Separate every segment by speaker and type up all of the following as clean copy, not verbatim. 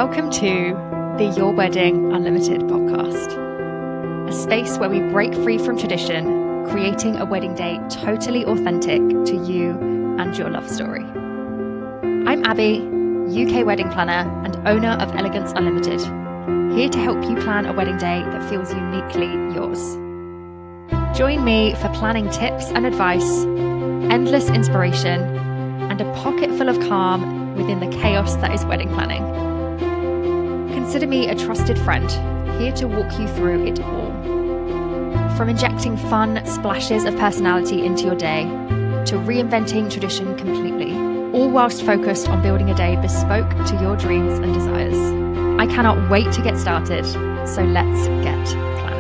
Speaker 1: Welcome to the Your Wedding Unlimited podcast, a space where we break free from tradition, creating a wedding day totally authentic to you and your love story. I'm Abby, UK wedding planner and owner of Elegance Unlimited, here to help you plan a wedding day that feels uniquely yours. Join me for planning tips and advice, endless inspiration, and a pocket full of calm within the chaos that is wedding planning. Consider me a trusted friend, here to walk you through it all. From injecting fun splashes of personality into your day, to reinventing tradition completely, all whilst focused on building a day bespoke to your dreams and desires. I cannot wait to get started, so let's get planning.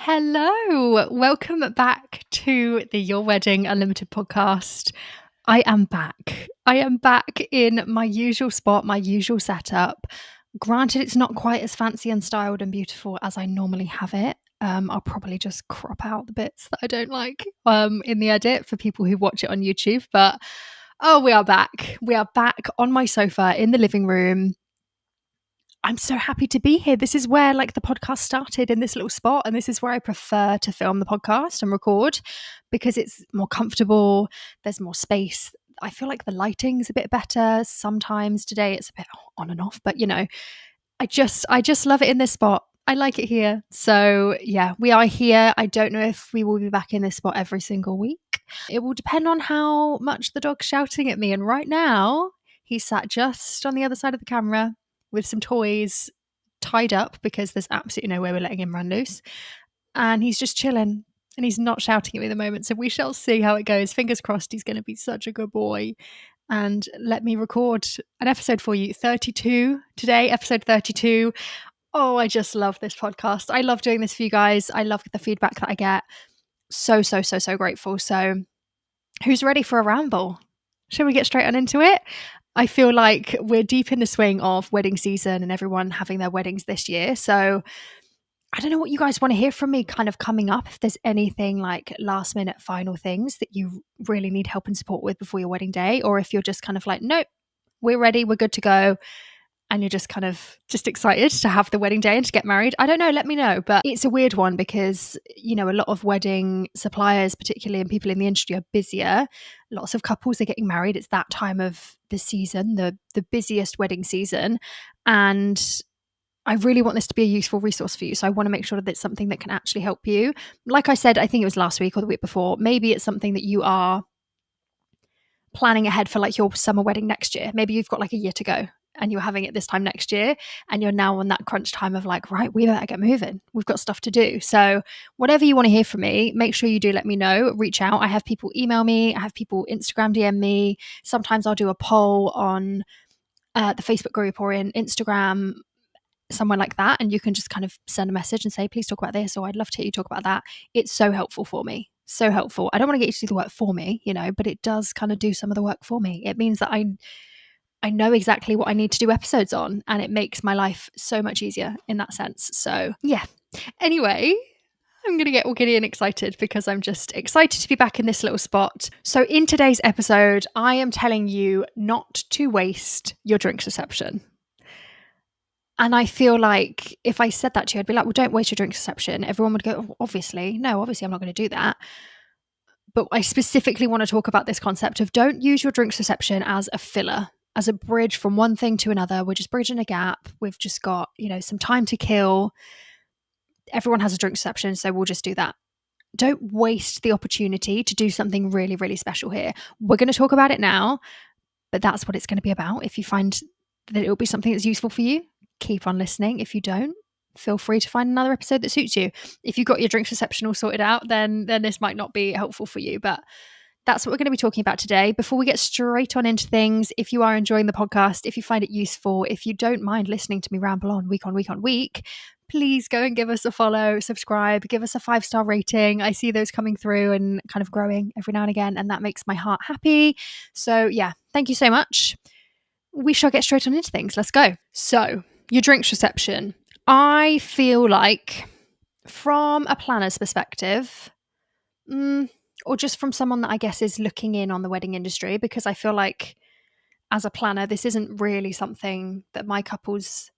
Speaker 1: Hello, welcome back to the Your Wedding Unlimited podcast. I am back in my usual spot, my usual setup. Granted, it's not quite as fancy and styled and beautiful as I normally have it. I'll probably just crop out the bits that I don't like in the edit for people who watch it on YouTube. But we are back. We are back on my sofa in the living room. I'm so happy to be here. This is where the podcast started, in this little spot. And this is where I prefer to film the podcast and record because it's more comfortable. There's more space. I feel like the lighting's a bit better. Sometimes today it's a bit on and off, but I just love it in this spot. I like it here. So yeah, we are here. I don't know if we will be back in this spot every single week. It will depend on how much the dog's shouting at me. And right now he's sat just on the other side of the camera with some toys tied up because there's absolutely no way we're letting him run loose. And he's just chilling and he's not shouting at me at the moment. So we shall see how it goes. Fingers crossed he's going to be such a good boy and let me record an episode for you. 32 today, episode 32. Oh, I just love this podcast. I love doing this for you guys. I love the feedback that I get. So grateful. So who's ready for a ramble? Shall we get straight on into it? I feel like we're deep in the swing of wedding season and everyone having their weddings this year. So I don't know what you guys want to hear from me kind of coming up. If there's anything like last minute final things that you really need help and support with before your wedding day, or if you're just kind of like, nope, we're ready, we're good to go. And you're just kind of just excited to have the wedding day and to get married. I don't know, let me know. But it's a weird one because, a lot of wedding suppliers, particularly and people in the industry, are busier. Lots of couples are getting married. It's that time of the season, the busiest wedding season. And I really want this to be a useful resource for you. So I want to make sure that it's something that can actually help you. Like I said, I think it was last week or the week before, maybe it's something that you are planning ahead for your summer wedding next year. Maybe you've got a year to go and you're having it this time next year and you're now on that crunch time of right, we better get moving. We've got stuff to do. So whatever you want to hear from me, make sure you do let me know, reach out. I have people email me. I have people Instagram DM me. Sometimes I'll do a poll on the Facebook group or in Instagram, somewhere like that. And you can just kind of send a message and say, please talk about this, or I'd love to hear you talk about that. It's so helpful for me. So helpful. I don't want to get you to do the work for me, but it does kind of do some of the work for me. It means that I know exactly what I need to do episodes on, and it makes my life so much easier in that sense. So yeah. Anyway, I'm going to get all giddy and excited because I'm just excited to be back in this little spot. So in today's episode, I am telling you not to waste your drinks reception. And I feel like if I said that to you, I'd be like, well, don't waste your drinks reception. Everyone would go, oh, obviously, I'm not going to do that. But I specifically want to talk about this concept of don't use your drinks reception as a filler, as a bridge from one thing to another. We're just bridging a gap. We've just got, some time to kill. Everyone has a drink reception, so we'll just do that. Don't waste the opportunity to do something really, really special here. We're going to talk about it now, but that's what it's going to be about. If you find that it'll be something that's useful for you, keep on listening. If you don't, feel free to find another episode that suits you. If you've got your drinks reception all sorted out, then this might not be helpful for you, but that's what we're going to be talking about today. Before we get straight on into things, if you are enjoying the podcast, if you find it useful, if you don't mind listening to me ramble on week, please go and give us a follow, subscribe, give us a 5-star rating. I see those coming through and kind of growing every now and again, and that makes my heart happy. So yeah, thank you so much. We shall get straight on into things. Let's go. So your drinks reception. I feel like from a planner's perspective, or just from someone that I guess is looking in on the wedding industry, because I feel like as a planner, this isn't really something that my couples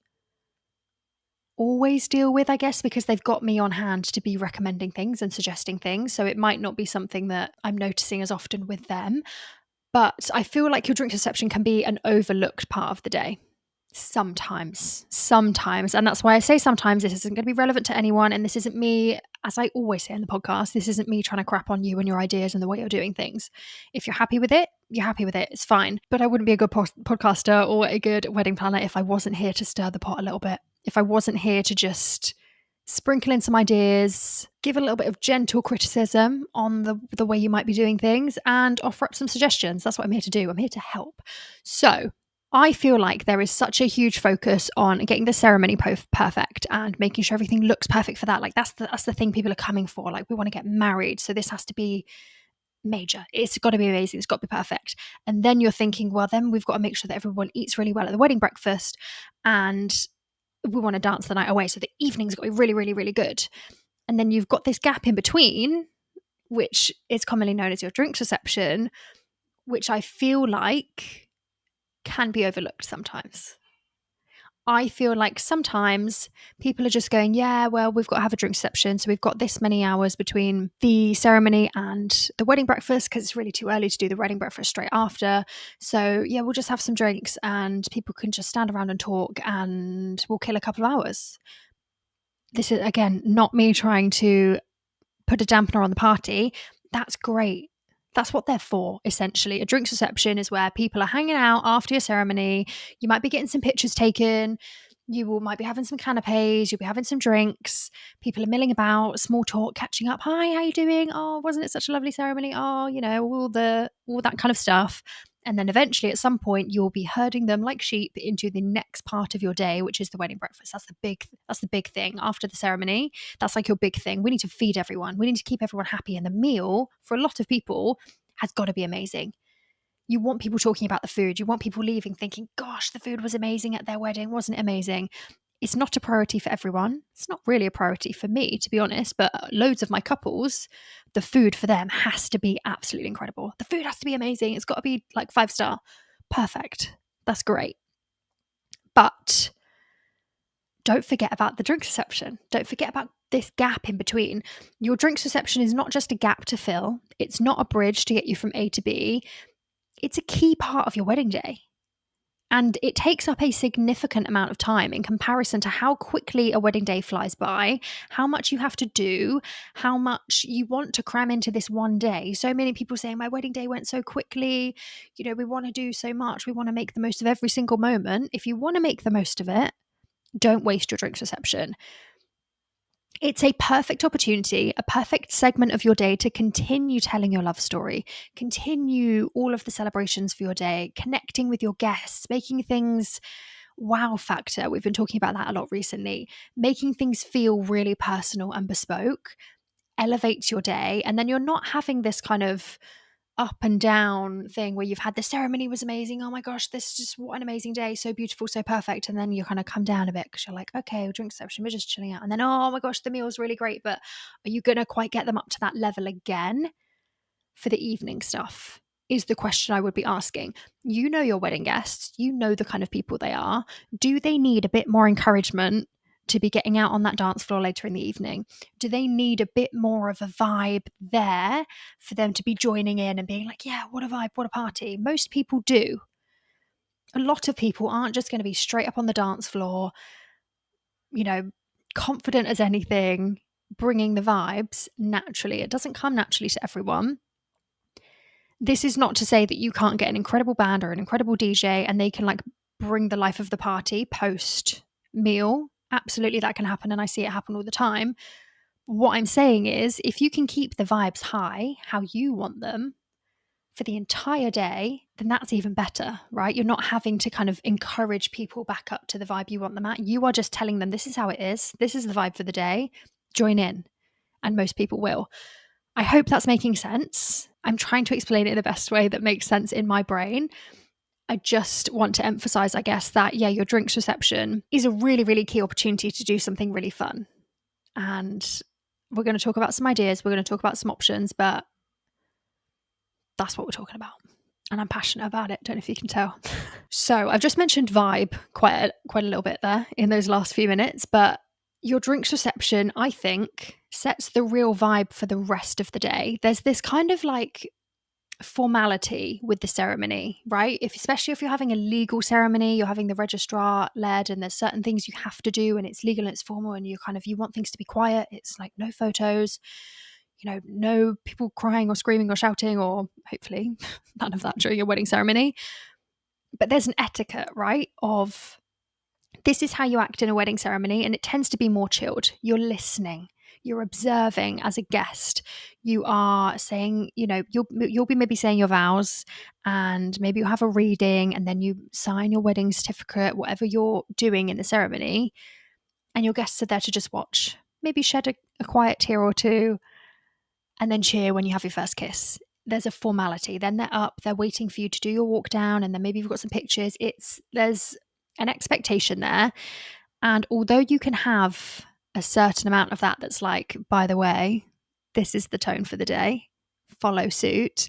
Speaker 1: always deal with, I guess, because they've got me on hand to be recommending things and suggesting things. So it might not be something that I'm noticing as often with them. But I feel like your drink reception can be an overlooked part of the day. Sometimes. And that's why I say sometimes. This isn't going to be relevant to anyone. And this isn't me, as I always say in the podcast, this isn't me trying to crap on you and your ideas and the way you're doing things. If you're happy with it, you're happy with it. It's fine. But I wouldn't be a good podcaster or a good wedding planner if I wasn't here to stir the pot a little bit. If I wasn't here to just sprinkle in some ideas, give a little bit of gentle criticism on the way you might be doing things, and offer up some suggestions. That's what I'm here to do. I'm here to help. So I feel like there is such a huge focus on getting the ceremony perfect and making sure everything looks perfect for that. Like that's the thing people are coming for. Like, we want to get married, so this has to be major. It's got to be amazing. It's got to be perfect. And then you're thinking, well, then we've got to make sure that everyone eats really well at the wedding breakfast, and we want to dance the night away. So the evening's got to be really, really, really good. And then you've got this gap in between, which is commonly known as your drinks reception, which I feel like can be overlooked sometimes. I feel like sometimes people are just going, yeah, well, we've got to have a drink reception. So we've got this many hours between the ceremony and the wedding breakfast, because it's really too early to do the wedding breakfast straight after. So yeah, we'll just have some drinks and people can just stand around and talk, and we'll kill a couple of hours. This is, again, not me trying to put a dampener on the party. That's great. That's what they're for, essentially. A drinks reception is where people are hanging out after your ceremony. You might be getting some pictures taken. Might be having some canapes. You'll be having some drinks. People are milling about, small talk, catching up. Hi, how you doing? Oh, wasn't it such a lovely ceremony? Oh, all that kind of stuff. And then eventually, at some point, you'll be herding them like sheep into the next part of your day, which is the wedding breakfast. That's the big thing after the ceremony. That's like your big thing. We need to feed everyone. We need to keep everyone happy. And the meal, for a lot of people, has got to be amazing. You want people talking about the food. You want people leaving thinking, gosh, the food was amazing at their wedding. Wasn't it amazing? It's not a priority for everyone. It's not really a priority for me, to be honest, but loads of my couples, the food for them has to be absolutely incredible. The food has to be amazing. It's got to be like 5-star. Perfect. That's great. But don't forget about the drinks reception. Don't forget about this gap in between. Your drinks reception is not just a gap to fill. It's not a bridge to get you from A to B. It's a key part of your wedding day. And it takes up a significant amount of time in comparison to how quickly a wedding day flies by, how much you have to do, how much you want to cram into this one day. So many people saying, my wedding day went so quickly. We want to do so much. We want to make the most of every single moment. If you want to make the most of it, don't waste your drinks reception. It's a perfect opportunity, a perfect segment of your day to continue telling your love story, continue all of the celebrations for your day, connecting with your guests, making things wow factor. We've been talking about that a lot recently. Making things feel really personal and bespoke elevates your day. And then you're not having this kind of up and down thing where you've had the ceremony was amazing. Oh my gosh, this is just what an amazing day. So beautiful, so perfect. And then you kind of come down a bit because you're like, okay, we'll drink reception, we're just chilling out. And then, oh my gosh, the meal's really great. But are you going to quite get them up to that level again for the evening stuff? Is the question I would be asking. You know your wedding guests, you know the kind of people they are. Do they need a bit more encouragement to be getting out on that dance floor later in the evening? Do they need a bit more of a vibe there for them to be joining in and being like, yeah, what a vibe, what a party? Most people do. A lot of people aren't just going to be straight up on the dance floor, confident as anything, bringing the vibes naturally. It doesn't come naturally to everyone. This is not to say that you can't get an incredible band or an incredible DJ and they can bring the life of the party post meal. Absolutely, that can happen, and I see it happen all the time. What I'm saying is, if you can keep the vibes high, how you want them for the entire day, then that's even better, right? You're not having to kind of encourage people back up to the vibe you want them at. You are just telling them, this is how it is. This is the vibe for the day. Join in. And most people will. I hope that's making sense. I'm trying to explain it in the best way that makes sense in my brain. I just want to emphasize, I guess, that, yeah, your drinks reception is a really, really key opportunity to do something really fun. And we're going to talk about some ideas, we're going to talk about some options, but that's what we're talking about. And I'm passionate about it. Don't know if you can tell. So I've just mentioned vibe quite a little bit there in those last few minutes, but your drinks reception, I think, sets the real vibe for the rest of the day. There's this kind of like formality with the ceremony, right? Especially if you're having a legal ceremony, you're having the registrar led, and there's certain things you have to do, and it's legal and it's formal, and you want things to be quiet. It's like no photos, no people crying or screaming or shouting, or hopefully none of that during your wedding ceremony. But there's an etiquette, right? Of this is how you act in a wedding ceremony, and it tends to be more chilled. You're listening, you're observing as a guest. You are saying, you'll be maybe saying your vows, and maybe you'll have a reading, and then you sign your wedding certificate, whatever you're doing in the ceremony, and your guests are there to just watch, maybe shed a quiet tear or two, and then cheer when you have your first kiss. There's a formality. Then they're up, they're waiting for you to do your walk down, and then maybe you've got some pictures. There's an expectation there. And although you can have a certain amount of that that's like, by the way, this is the tone for the day, follow suit,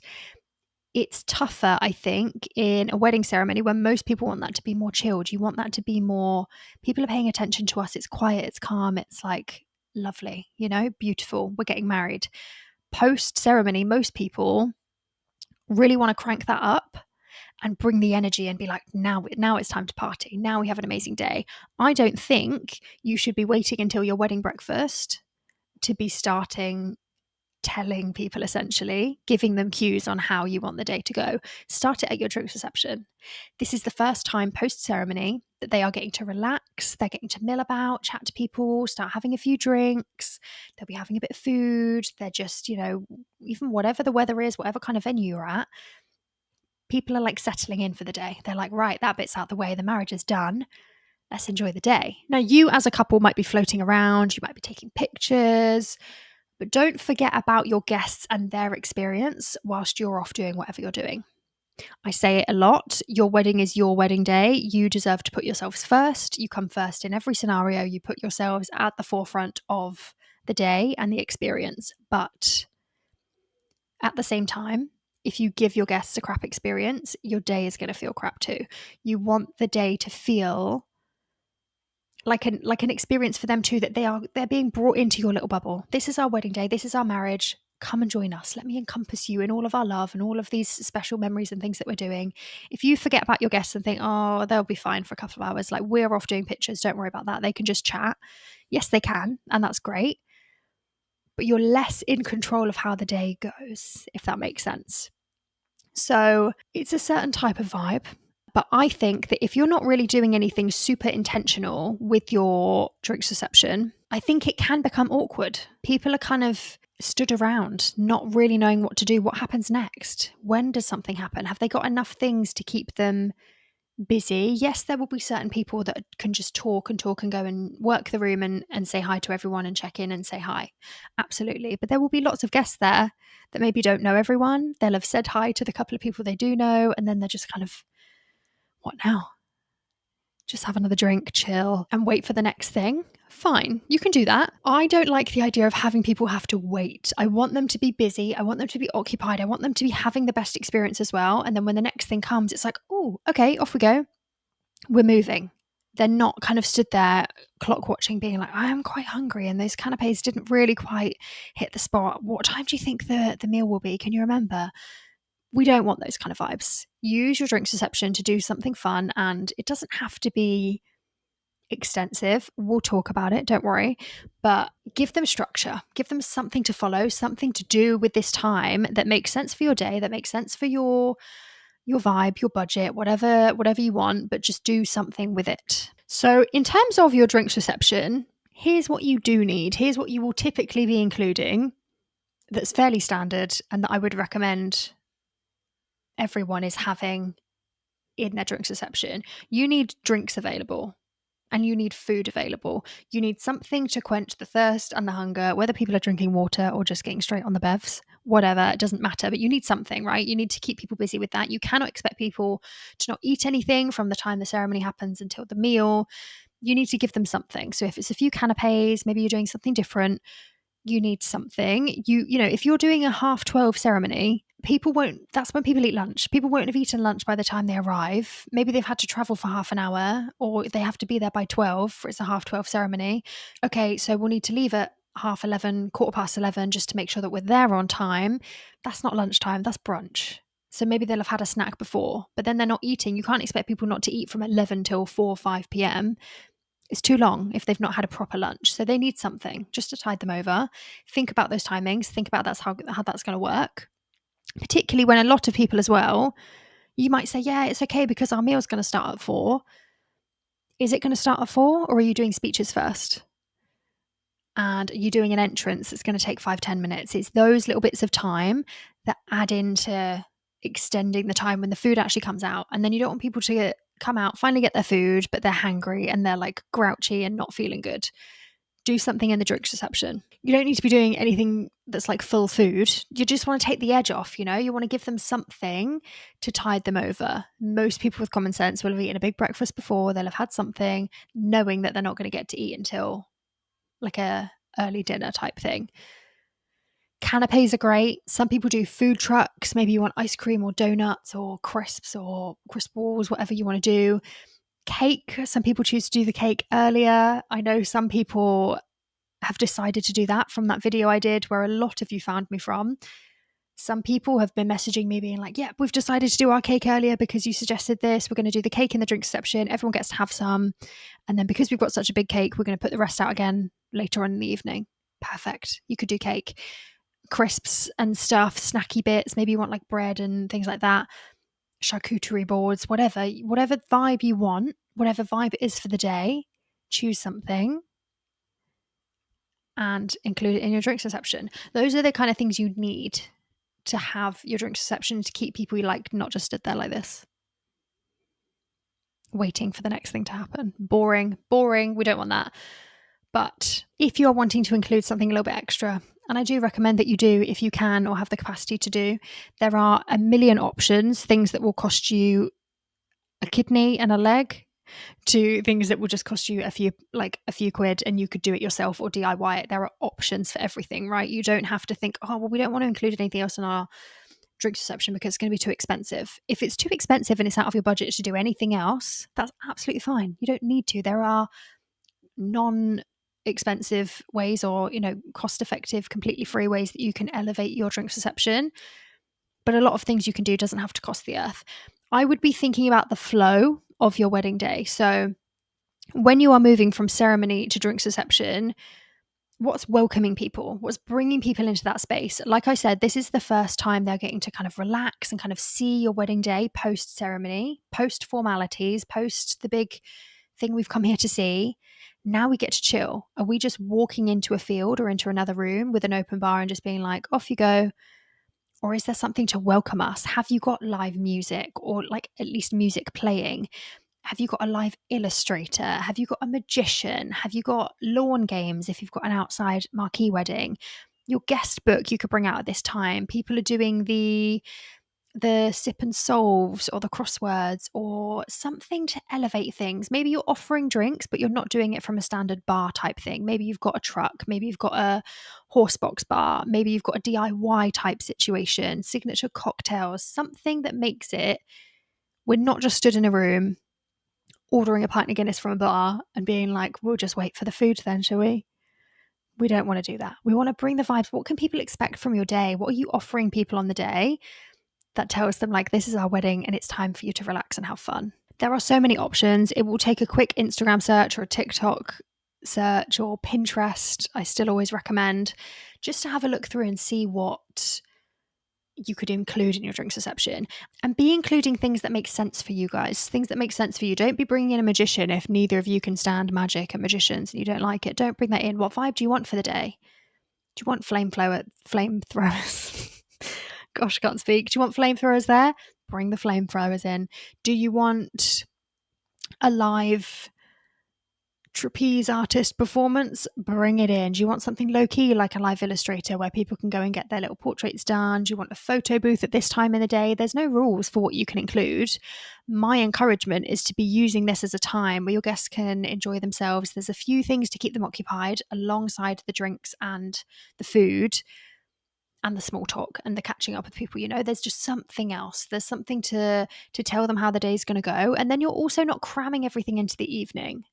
Speaker 1: it's tougher, I think, in a wedding ceremony when most people want that to be more chilled. You want that to be more, people are paying attention to us. It's quiet, it's calm, it's like lovely, beautiful. We're getting married. Post ceremony, most people really want to crank that up and bring the energy and be like, now it's time to party. Now we have an amazing day. I don't think you should be waiting until your wedding breakfast to be starting telling people, essentially giving them cues on how you want the day to go. Start it at your drinks reception. This is the first time post ceremony that they are getting to relax. They're getting to mill about, chat to people, start having a few drinks. They'll be having a bit of food. They're just, even whatever the weather is, whatever kind of venue you're at, people are like settling in for the day. They're like, right, that bit's out the way. The marriage is done. Let's enjoy the day. Now, you as a couple might be floating around. You might be taking pictures, but don't forget about your guests and their experience whilst you're off doing whatever you're doing. I say it a lot. Your wedding is your wedding day. You deserve to put yourselves first. You come first in every scenario. You put yourselves at the forefront of the day and the experience. But at the same time, if you give your guests a crap experience, your day is going to feel crap too. You want the day to feel like an experience for them too, that they're being brought into your little bubble. This is our wedding day. This is our marriage. Come and join us. Let me encompass you in all of our love and all of these special memories and things that we're doing. If you forget about your guests and think, oh, they'll be fine for a couple of hours, like we're off doing pictures, don't worry about that. They can just chat. Yes, they can. And that's great. But you're less in control of how the day goes, if that makes sense. So it's a certain type of vibe. But I think that if you're not really doing anything super intentional with your drinks reception, I think it can become awkward. People are kind of stood around, not really knowing what to do. What happens next? When does something happen? Have they got enough things to keep them busy? Yes, there will be certain people that can just talk and go and work the room and say hi to everyone and check in and say hi. Absolutely. But there will be lots of guests there that maybe don't know everyone. They'll have said hi to the couple of people they do know, and then they're just kind of, what now? Just have another drink, chill, and wait for the next thing. Fine, you can do that. I don't like the idea of having people have to wait. I want them to be busy. I want them to be occupied. I want them to be having the best experience as well. And then when the next thing comes, it's like, oh, okay, off we go. We're moving. They're not kind of stood there clock watching, being like, I am quite hungry, and those canapes didn't really quite hit the spot. What time do you think the meal will be? Can you remember? We don't want those kind of vibes. Use your drinks reception to do something fun, and it doesn't have to be extensive. We'll talk about it, don't worry. But give them structure, give them something to follow, something to do with this time that makes sense for your day, that makes sense for your vibe, your budget, whatever you want, but just do something with it. So in terms of your drinks reception, here's what you do need. Here's what you will typically be including that's fairly standard and that I would recommend everyone is having in their drinks reception. You need drinks available and you need food available. You need something to quench the thirst and the hunger, whether people are drinking water or just getting straight on the bevs, whatever, it doesn't matter, but you need something, right? You need to keep people busy with that. You cannot expect people to not eat anything from the time the ceremony happens until the meal. You need to give them something. So if it's a few canapes, maybe you're doing something different, you need something. You know, if you're doing a 12:30 ceremony, people won't, that's when people eat lunch. People won't have eaten lunch by the time they arrive. Maybe they've had to travel for half an hour, or they have to be there by 12 for it's a 12:30 ceremony. Okay, so we'll need to leave at 11:30, 11:15, just to make sure that we're there on time. That's not lunchtime, that's brunch. So maybe they'll have had a snack before, but then they're not eating. You can't expect people not to eat from 11 till 4 or 5 p.m. It's too long if they've not had a proper lunch. So they need something just to tide them over. Think about those timings. Think about how that's going to work. Particularly when a lot of people as well, you might say, yeah, it's okay because our meal's going to start at 4. Is it going to start at 4, or are you doing speeches first? And are you doing an entrance that's going to take 5-10 minutes? It's those little bits of time that add into extending the time when the food actually comes out. And then you don't want people to come out, finally get their food, but they're hangry and they're like grouchy and not feeling good. Do something in the drinks reception. You don't need to be doing anything that's like full food. You just want to take the edge off, you know? You want to give them something to tide them over. Most people with common sense will have eaten a big breakfast before. They'll have had something, knowing that they're not going to get to eat until like a early dinner type thing. Canapes are great. Some people do food trucks. Maybe you want ice cream or donuts or crisps or crisp balls, whatever you want to do. Cake, some people choose to do the cake earlier. I know some people have decided to do that from that video I did where a lot of you found me from. Some people have been messaging me being like, yeah, we've decided to do our cake earlier because you suggested this. We're going to do the cake in the drink reception. Everyone gets to have some. And then because we've got such a big cake, we're going to put the rest out again later on in the evening. Perfect. You could do cake. Crisps and stuff, snacky bits. Maybe you want like bread and things like that. Charcuterie boards, whatever vibe you want, whatever vibe it is for the day, choose something and include it in your drinks reception. Those are the kind of things you need to have your drinks reception to keep people like not just stood there like this, waiting for the next thing to happen. Boring. We don't want that. But if you're wanting to include something a little bit extra, and I do recommend that you do if you can or have the capacity to do, there are a million options, things that will cost you a kidney and a leg, to things that will just cost you a few quid and you could do it yourself or DIY it. There are options for everything, right? You don't have to think, oh, well, we don't want to include anything else in our drinks reception because it's going to be too expensive. If it's too expensive and it's out of your budget to do anything else, that's absolutely fine. You don't need to. There are non-expensive ways or, you know, cost-effective, completely free ways that you can elevate your drinks reception. But a lot of things you can do doesn't have to cost the earth. I would be thinking about the flow of your wedding day. So when you are moving from ceremony to drinks reception, what's welcoming people? What's bringing people into that space? Like I said, this is the first time they're getting to kind of relax and kind of see your wedding day post ceremony, post formalities, post the big thing we've come here to see. Now we get to chill. Are we just walking into a field or into another room with an open bar and just being like, off you go? Or is there something to welcome us? Have you got live music or like at least music playing? Have you got a live illustrator? Have you got a magician? Have you got lawn games if you've got an outside marquee wedding? Your guest book you could bring out at this time. People are doing the sip and solves or the crosswords or something to elevate things. Maybe you're offering drinks, but you're not doing it from a standard bar type thing. Maybe you've got a truck. Maybe you've got a horsebox bar. Maybe you've got a DIY type situation, signature cocktails, something that makes it, we're not just stood in a room ordering a pint of Guinness from a bar and being like, we'll just wait for the food then, shall we? We don't want to do that. We want to bring the vibes. What can people expect from your day? What are you offering people on the day that tells them like, this is our wedding and it's time for you to relax and have fun? There are so many options. It will take a quick Instagram search or a TikTok search or Pinterest. I still always recommend just to have a look through and see what you could include in your drinks reception, and be including things that make sense for you guys, things that make sense for you. Don't be bringing in a magician if neither of you can stand magic and magicians and you don't like it. Don't bring that in. What vibe do you want for the day? Do you want flamethrowers? Gosh, I can't speak. Do you want flamethrowers there? Bring the flamethrowers in. Do you want a live trapeze artist performance, bring it in. Do you want something low-key like a live illustrator where people can go and get their little portraits done? Do you want a photo booth at this time in the day? There's no rules for what you can include. My encouragement is to be using this as a time where your guests can enjoy themselves. There's a few things to keep them occupied alongside the drinks and the food and the small talk and the catching up with people. There's just something else. There's something to tell them how the day's going to go. And then you're also not cramming everything into the evening.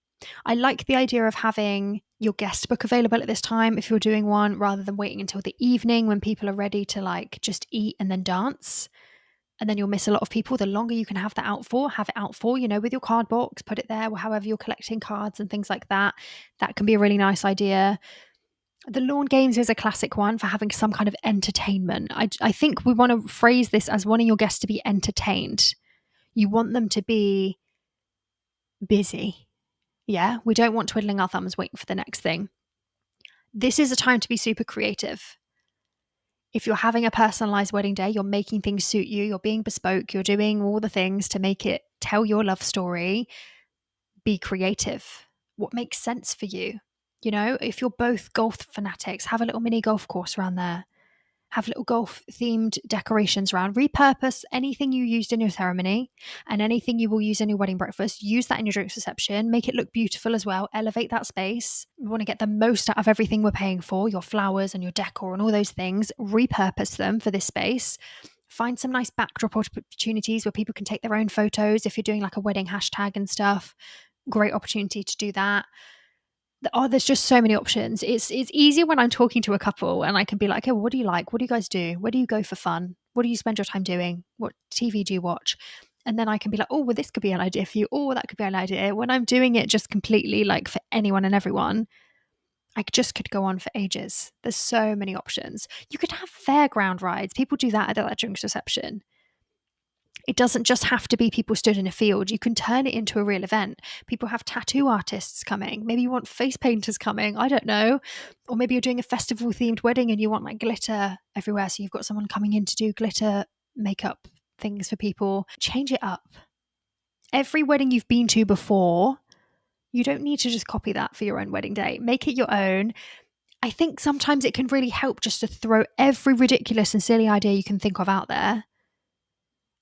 Speaker 1: I like the idea of having your guest book available at this time if you're doing one, rather than waiting until the evening when people are ready to like just eat and then dance. And then you'll miss a lot of people. The longer you can have it out for, with your card box, put it there, or however you're collecting cards and things like that. That can be a really nice idea. The lawn games is a classic one for having some kind of entertainment. I think we want to phrase this as wanting your guests to be entertained. You want them to be busy. Yeah, we don't want twiddling our thumbs waiting for the next thing. This is a time to be super creative. If you're having a personalized wedding day, you're making things suit you, you're being bespoke, you're doing all the things to make it tell your love story. Be creative. What makes sense for you? If you're both golf fanatics, have a little mini golf course around there. Have little golf themed decorations around. Repurpose anything you used in your ceremony and anything you will use in your wedding breakfast. Use that in your drinks reception. Make it look beautiful as well. Elevate that space. We want to get the most out of everything we're paying for, your flowers and your decor and all those things. Repurpose them for this space. Find some nice backdrop opportunities where people can take their own photos. If you're doing like a wedding hashtag and stuff, great opportunity to do that. There's just so many options. It's easier when I'm talking to a couple and I can be like, okay, well, what do you like? What do you guys do? Where do you go for fun? What do you spend your time doing? What TV do you watch? And then I can be like, oh, well, this could be an idea for you. Oh, that could be an idea. When I'm doing it just completely like for anyone and everyone, I just could go on for ages. There's so many options. You could have fairground rides. People do that at their drinks reception. It doesn't just have to be people stood in a field. You can turn it into a real event. People have tattoo artists coming. Maybe you want face painters coming. I don't know. Or maybe you're doing a festival themed wedding and you want like glitter everywhere. So you've got someone coming in to do glitter makeup things for people. Change it up. Every wedding you've been to before, you don't need to just copy that for your own wedding day. Make it your own. I think sometimes it can really help just to throw every ridiculous and silly idea you can think of out there.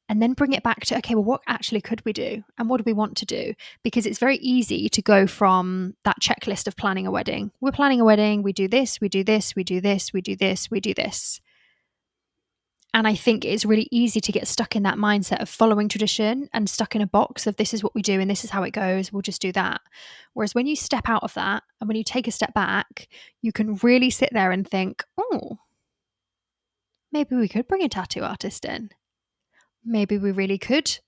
Speaker 1: And then bring it back to, okay, well, what actually could we do? And what do we want to do? Because it's very easy to go from that checklist of planning a wedding. We're planning a wedding. We do this, we do this, we do this, we do this, we do this. And I think it's really easy to get stuck in that mindset of following tradition and stuck in a box of this is what we do and this is how it goes. We'll just do that. Whereas when you step out of that and when you take a step back, you can really sit there and think, oh, maybe we could bring a tattoo artist in. Maybe we really could,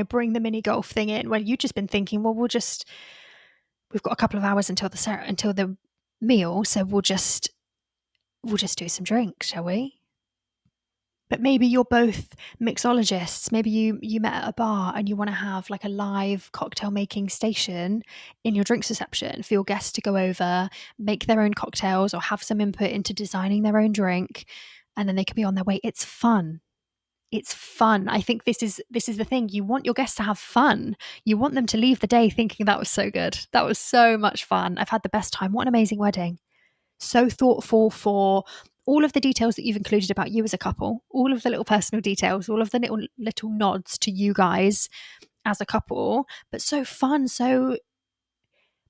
Speaker 1: bring the mini golf thing in. Well, you've just been thinking, well, we've got a couple of hours until the meal, so we'll just do some drinks, shall we? But maybe you're both mixologists. Maybe you met at a bar and you want to have like a live cocktail making station in your drinks reception for your guests to go over, make their own cocktails or have some input into designing their own drink, and then they can be on their way. It's fun. It's fun. I think this is the thing. You want your guests to have fun. You want them to leave the day thinking that was so good. That was so much fun. I've had the best time. What an amazing wedding. So thoughtful for all of the details that you've included about you as a couple, all of the little personal details, all of the little nods to you guys as a couple, but so fun, so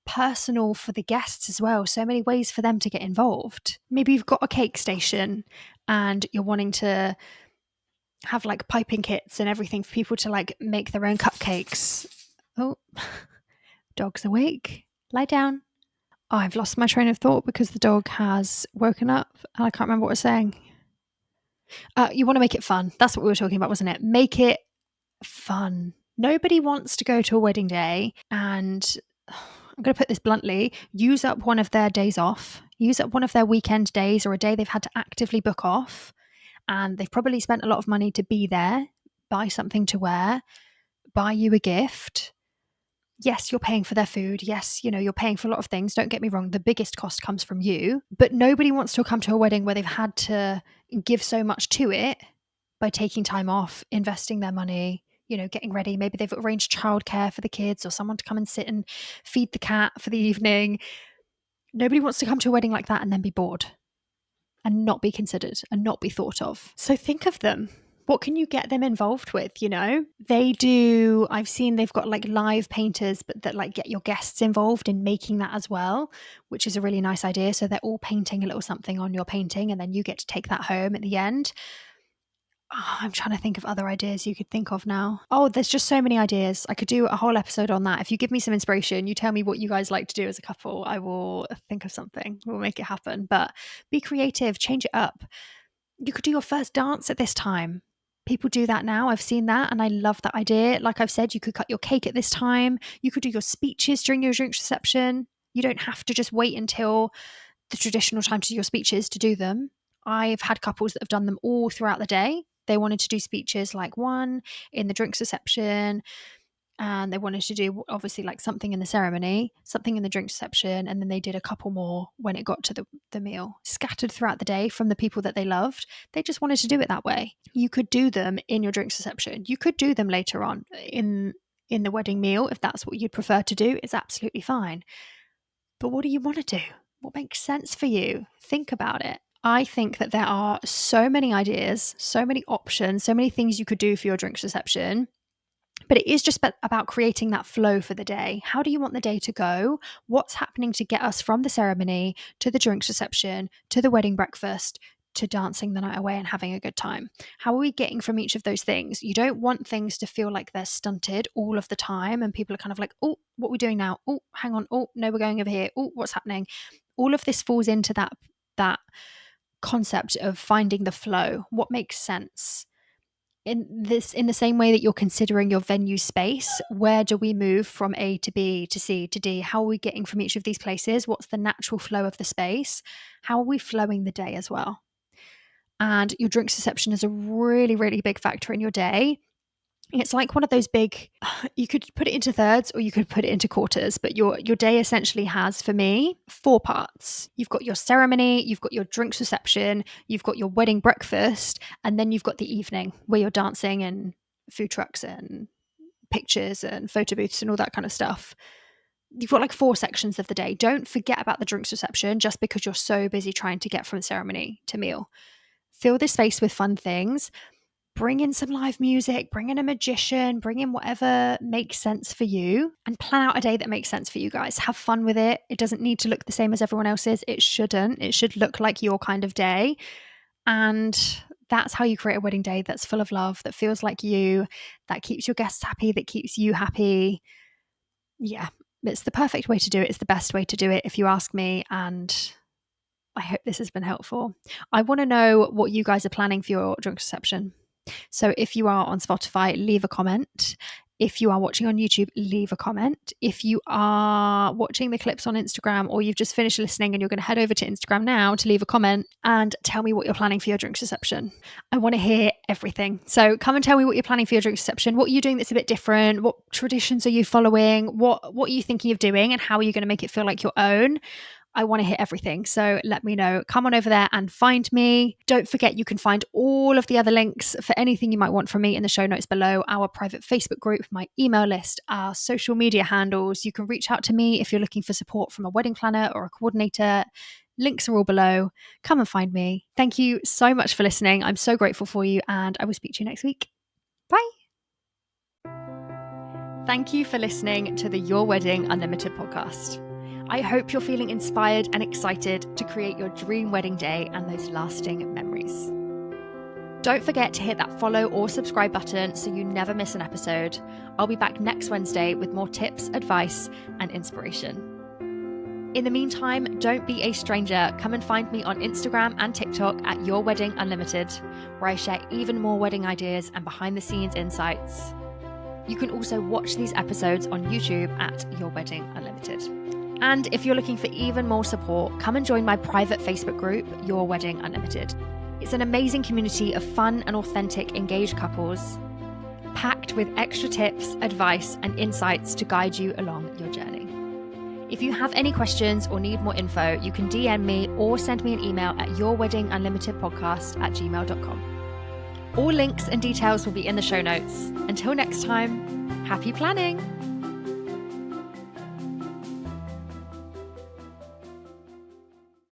Speaker 1: personal for the guests as well. So many ways for them to get involved. Maybe you've got a cake station and you're wanting to have like piping kits and everything for people to like make their own cupcakes. Oh, dog's awake. Lie down. Oh, I've lost my train of thought because the dog has woken up and I can't remember what I was saying. You want to make it fun. That's what we were talking about, wasn't it? Make it fun. Nobody wants to go to a wedding day and, I'm going to put this bluntly, use up one of their days off, use up one of their weekend days or a day they've had to actively book off. And they've probably spent a lot of money to be there, buy something to wear, buy you a gift. Yes, you're paying for their food. Yes, you're paying for a lot of things. Don't get me wrong. The biggest cost comes from you. But nobody wants to come to a wedding where they've had to give so much to it by taking time off, investing their money, getting ready. Maybe they've arranged childcare for the kids or someone to come and sit and feed the cat for the evening. Nobody wants to come to a wedding like that and then be bored and not be considered and not be thought of. So think of them. What can you get them involved with? I've seen they've got like live painters, but that like get your guests involved in making that as well, which is a really nice idea. So they're all painting a little something on your painting and then you get to take that home at the end. Oh, I'm trying to think of other ideas you could think of now. Oh, there's just so many ideas. I could do a whole episode on that. If you give me some inspiration, you tell me what you guys like to do as a couple, I will think of something. We'll make it happen. But be creative, change it up. You could do your first dance at this time. People do that now. I've seen that and I love that idea. Like I've said, you could cut your cake at this time. You could do your speeches during your drinks reception. You don't have to just wait until the traditional time to do your speeches to do them. I've had couples that have done them all throughout the day. They wanted to do speeches like one in the drinks reception, and they wanted to do obviously like something in the ceremony, something in the drinks reception, and then they did a couple more when it got to the meal, scattered throughout the day from the people that they loved. They just wanted to do it that way. You could do them in your drinks reception. You could do them later on in the wedding meal if that's what you'd prefer to do. It's absolutely fine. But what do you want to do? What makes sense for you? Think about it. I think that there are so many ideas, so many options, so many things you could do for your drinks reception. But it is just about creating that flow for the day. How do you want the day to go? What's happening to get us from the ceremony to the drinks reception, to the wedding breakfast, to dancing the night away and having a good time? How are we getting from each of those things? You don't want things to feel like they're stunted all of the time and people are kind of like, oh, what are we doing now? Oh, hang on. Oh, no, we're going over here. Oh, what's happening? All of this falls into that concept of finding the flow. What makes sense? In the same way that you're considering your venue space, where do we move from A to B to C to D? How are we getting from each of these places? What's the natural flow of the space? How are we flowing the day as well? And your drinks reception is a really, really big factor in your day. It's like one of those big, you could put it into thirds or you could put it into quarters, but your day essentially has, for me, 4 parts. You've got your ceremony, you've got your drinks reception, you've got your wedding breakfast, and then you've got the evening where you're dancing and food trucks and pictures and photo booths and all that kind of stuff. You've got like 4 sections of the day. Don't forget about the drinks reception just because you're so busy trying to get from ceremony to meal. Fill this space with fun things. Bring in some live music, bring in a magician, bring in whatever makes sense for you, and plan out a day that makes sense for you guys. Have fun with it. It doesn't need to look the same as everyone else's. It shouldn't. It should look like your kind of day. And that's how you create a wedding day that's full of love, that feels like you, that keeps your guests happy, that keeps you happy. Yeah, it's the perfect way to do it. It's the best way to do it, if you ask me. And I hope this has been helpful. I want to know what you guys are planning for your drink reception. So if you are on Spotify, leave a comment. If you are watching on YouTube, leave a comment. If you are watching the clips on Instagram or you've just finished listening and you're going to head over to Instagram now to leave a comment and tell me what you're planning for your drinks reception. I want to hear everything. So come and tell me what you're planning for your drinks reception. What are you doing that's a bit different? What traditions are you following? What are you thinking of doing and how are you going to make it feel like your own? I want to hear everything. So let me know. Come on over there and find me. Don't forget, you can find all of the other links for anything you might want from me in the show notes below, our private Facebook group, my email list, our social media handles. You can reach out to me if you're looking for support from a wedding planner or a coordinator. Links are all below. Come and find me. Thank you so much for listening. I'm so grateful for you and I will speak to you next week. Bye. Thank you for listening to the Your Wedding Unlimited podcast. I hope you're feeling inspired and excited to create your dream wedding day and those lasting memories. Don't forget to hit that follow or subscribe button so you never miss an episode. I'll be back next Wednesday with more tips, advice, and inspiration. In the meantime, don't be a stranger. Come and find me on Instagram and TikTok at Your Wedding Unlimited, where I share even more wedding ideas and behind-the-scenes insights. You can also watch these episodes on YouTube at Your Wedding Unlimited. And if you're looking for even more support, come and join my private Facebook group, Your Wedding Unlimited. It's an amazing community of fun and authentic engaged couples, packed with extra tips, advice, and insights to guide you along your journey. If you have any questions or need more info, you can DM me or send me an email at yourweddingunlimitedpodcast@gmail.com. All links and details will be in the show notes. Until next time, happy planning!